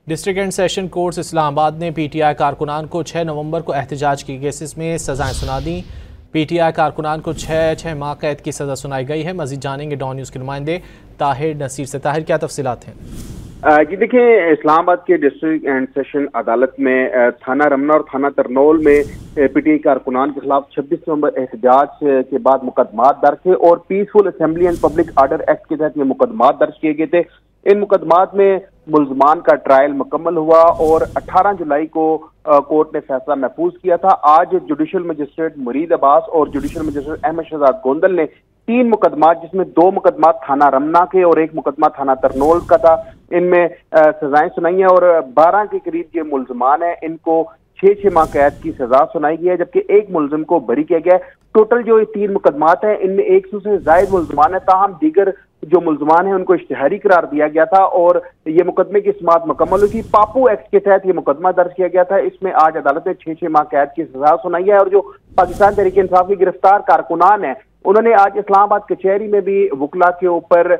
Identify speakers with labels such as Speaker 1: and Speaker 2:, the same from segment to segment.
Speaker 1: District and session courts Islamabad ने PTI कारकुनान को 6 नवंबर को एहतजाज की केसेस में सजाएं सुना दी। पीटीआई कारकुनान को 6 माह कैद की सजा सुनाई गई है। मजीद जानेंगे डॉन न्यूज़ के नुमाइंदे ताहिर नसीर से। ताहिर, क्या तफसीलात हैं?
Speaker 2: जी देखिए, इस्लामाबाद के डिस्ट्रिक्ट एंड सेशन अदालत में थाना रमना और थाना तरनौल में पीटीआई कारकुनान के खिलाफ 26 नवंबर एहतजाज के बाद मुकदमात दर्ज थे और peaceful assembly and public order act के तहत ये मुकदमात दर्ज किए गए थे। इन मुकदमात में मुल्जमान का ट्रायल मुकम्मल हुआ और 18 जुलाई को कोर्ट ने फैसला महफूज किया था। आज जुडिशल मजिस्ट्रेट मुरीद अब्बास और जुडिशल मजिस्ट्रेट अहमद शहजाद गोंदल ने 3 मुकदमात, जिसमें 2 मुकदमात थाना रमना के और 1 मुकदमा थाना तरनौल का था, इनमें सजाएं सुनाई है और 12 के करीब ये मुल्जमान है, इनको 6 माह कैद की सजा सुनाई गई है, जबकि 1 मुलजिम को बरी किया गया है। टोटल जो ये 3 मुकदमात हैं, इनमें 100 से ज्यादा मुल्जमान है, ताहम दीगर जो मुल्जमान हैं उनको इश्तिहारी करार दिया गया था और ये मुकदमे की समाअत मुकम्मल हुई थी। पापू एक्ट के तहत ये मुकदमा दर्ज किया गया था। इसमें आज अदालत ने 6 माह कैद की सजा सुनाई है और जो पाकिस्तान तहरीक इंसाफ के गिरफ्तार कारकुनान है, उन्होंने आज इस्लामाबाद कचहरी में भी वकला के ऊपर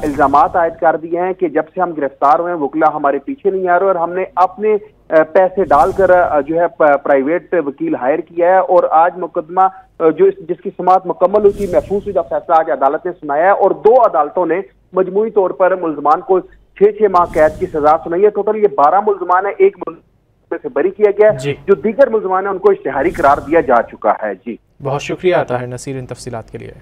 Speaker 2: इल्जामात आयद कर दिए हैं कि जब से हम गिरफ्तार हुए हैं वकला हमारे पीछे नहीं आ रहे और हमने अपने पैसे डालकर जो है प्राइवेट वकील हायर किया है। और आज मुकदमा जिसकी समाअत मुकम्मल हुई थी, महफूज शुदा फैसला आज अदालत ने सुनाया है और 2 अदालतों ने मजमूई तौर पर मुल्जमान को 6 माह कैद की सजा सुनाई है। टोटल ये 12 मुल्जमान है, 1 मुल्जिम से बरी किया गया है। जो दीगर मुल्जमान है उनको इश्तिहारी करार दिया जा चुका है। जी,
Speaker 1: बहुत शुक्रिया ताहिर नसीर इन तफसीलात के लिए।